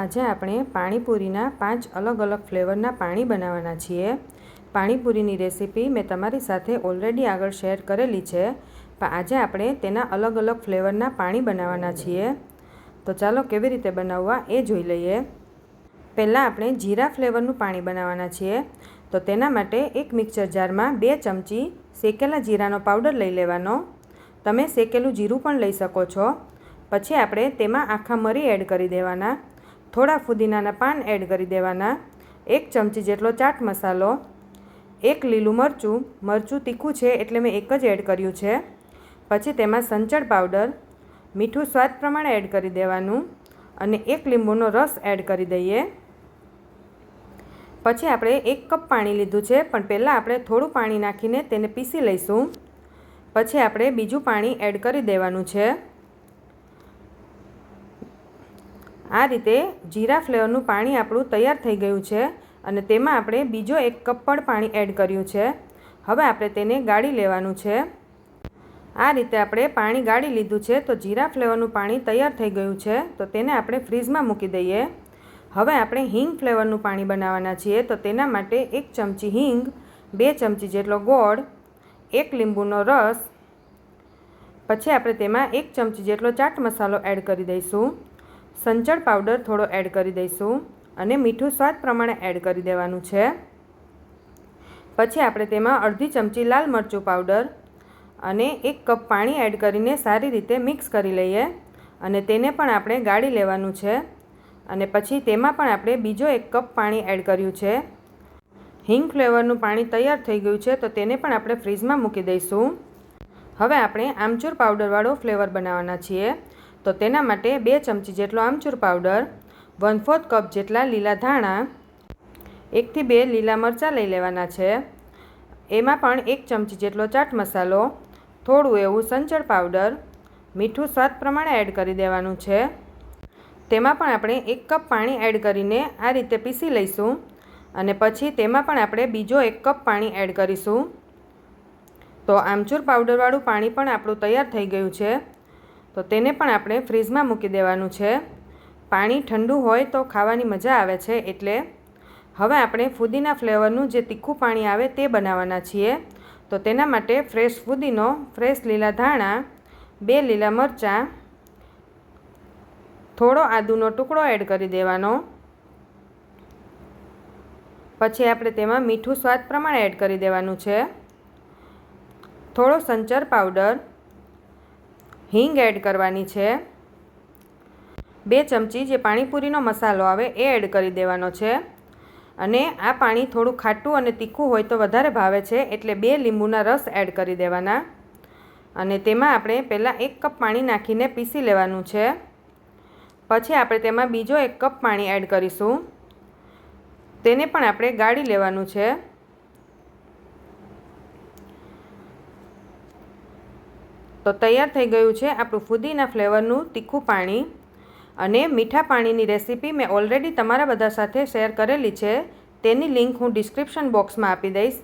આજે આપણે પાણીપુરીના 5 અલગ અલગ ફ્લેવરના પાણી બનાવવાના છીએ। પાણીપુરીની રેસીપી મેં તમારી સાથે ઓલરેડી આગળ શેર કરેલી છે, પણ આજે આપણે તેના અલગ અલગ ફ્લેવરના પાણી બનાવવાના છીએ। તો ચાલો કેવી રીતે બનાવવા એ જોઈ લઈએ। પહેલાં આપણે જીરા ફ્લેવરનું પાણી બનાવવાના છીએ। તો તેના માટે એક મિક્સર જારમાં 2 ચમચી શેકેલા જીરાનો પાવડર લઈ લેવાનો। તમે શેકેલું જીરું પણ લઈ શકો છો। પછી આપણે તેમાં આખા મરી એડ કરી દેવાના, થોડા ફુદીનાના પાન એડ કરી દેવાના, 1 ચમચી જેટલો ચાટ મસાલો, 1 લીલું મરચું, મરચું તીખું છે એટલે મેં 1 જ એડ કર્યું છે। પછી તેમાં સંચળ પાવડર, મીઠું સ્વાદ પ્રમાણે એડ કરી દેવાનું અને 1 લીંબુનો રસ એડ કરી દઈએ। પછી આપણે 1 કપ પાણી લીધું છે, પણ પહેલાં આપણે થોડું પાણી નાખીને તેને પીસી લઈશું। પછી આપણે બીજું પાણી એડ કરી દેવાનું છે। આ રીતે જીરા ફ્લેવરનું પાણી આપણું તૈયાર થઈ ગયું છે અને તેમાં આપણે બીજો 1 કપ પણ પાણી એડ કર્યું છે। હવે આપણે તેને ગાળી લેવાનું છે। આ રીતે આપણે પાણી ગાળી લીધું છે, તો જીરા ફ્લેવરનું પાણી તૈયાર થઈ ગયું છે, તો તેને આપણે ફ્રીઝમાં મૂકી દઈએ। હવે આપણે હિંગ ફ્લેવરનું પાણી બનાવવાના છીએ, તો તેના માટે 1 ચમચી હિંગ, 2 ચમચી જેટલો ગોળ, 1 લીંબુનો રસ, પછી આપણે તેમાં 1 ચમચી જેટલો ચાટ મસાલો એડ કરી દઈશું, સંચળ પાવડર થોડો એડ કરી દઈશું અને મીઠું સ્વાદ પ્રમાણે એડ કરી દેવાનું છે। પછી આપણે તેમાં અડધી ચમચી લાલ મરચું પાવડર અને 1 કપ પાણી એડ કરીને સારી રીતે મિક્સ કરી લઈએ અને તેને પણ આપણે ગાળી લેવાનું છે। અને પછી તેમાં પણ આપણે બીજો 1 કપ પાણી એડ કર્યું છે। હિંગ ફ્લેવરનું પાણી તૈયાર થઈ ગયું છે, તો તેને પણ આપણે ફ્રીઝમાં મૂકી દઈશું। હવે આપણે આમચૂર પાવડરવાળો ફ્લેવર બનાવવાના છીએ, તો તેના માટે 2 ચમચી જેટલો આમચૂર પાવડર, 1/4 કપ જેટલા લીલા ધાણા, 1 થી 2 લીલા મરચાં લઈ લેવાના છે। એમાં પણ 1 ચમચી જેટલો ચાટ મસાલો, થોડું એવું સંચળ પાવડર, મીઠું સ્વાદ પ્રમાણે એડ કરી દેવાનું છે। તેમાં પણ આપણે 1 કપ પાણી એડ કરીને આ રીતે પીસી લઈશું અને પછી તેમાં પણ આપણે બીજો 1 કપ પાણી એડ કરીશું। તો આમચૂર પાવડરવાળું પાણી પણ આપણું તૈયાર થઈ ગયું છે, તો તેને પણ આપણે ફ્રીઝમાં મૂકી દેવાનું છે। પાણી ઠંડુ હોય તો ખાવાની મજા આવે છે એટલે। હવે આપણે ફુદીના ફ્લેવરનું જે તીખું પાણી આવે તે બનાવવાના છીએ, તો તેના માટે ફ્રેશ ફુદીનો, ફ્રેશ લીલા ધાણા, 2 લીલા મરચાં, થોડો આદુનો ટુકડો એડ કરી દેવાનો। પછી આપણે તેમાં મીઠું સ્વાદ પ્રમાણે એડ કરી દેવાનું છે, થોડો સંચળ પાવડર, હિંગ એડ કરવાની છે, 2 ચમચી જે પાણીપુરીનો મસાલો આવે એ એડ કરી દેવાનો છે। અને આ પાણી થોડું ખાટું અને તીખું હોય તો વધારે ભાવે છે, એટલે 2 લીંબુના રસ એડ કરી દેવાના અને તેમાં આપણે પહેલાં 1 કપ પાણી નાખીને પીસી લેવાનું છે। પછી આપણે તેમાં બીજો 1 કપ પાણી એડ કરીશું, તેને પણ આપણે ગાળી લેવાનું છે। તો તૈયાર થઈ ગયું છે આપણું ફુદીના ફ્લેવરનું તીખું પાણી। અને મીઠા પાણીની રેસીપી મેં ઓલરેડી તમારા બધા સાથે શેર કરેલી છે, તેની લિંક હું ડિસ્ક્રિપ્શન બોક્સમાં આપી દઈશ।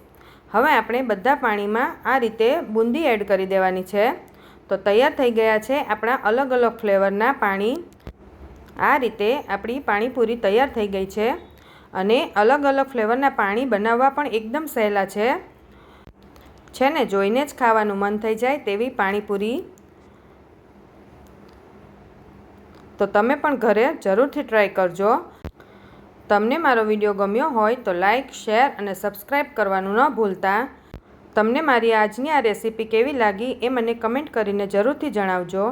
હવે આપણે બધા પાણીમાં આ રીતે બૂંદી એડ કરી દેવાની છે। તો તૈયાર થઈ ગયા છે આપણા અલગ અલગ ફ્લેવરના પાણી। આ રીતે આપણી પાણીપુરી તૈયાર થઈ ગઈ છે અને અલગ અલગ ફ્લેવરના પાણી બનાવવા પણ એકદમ સહેલા છે ને, જોઈને જ ખાવાનું મન થઈ જાય તેવી પાણીપુરી। તો તમે પણ ઘરે જરૂરથી ટ્રાય કરજો। તમને મારો વિડીયો ગમ્યો હોય તો લાઇક, શેર અને સબસ્ક્રાઈબ કરવાનું ન ભૂલતા। તમને મારી આજની આ રેસીપી કેવી લાગી એ મને કમેન્ટ કરીને જરૂરથી જણાવજો।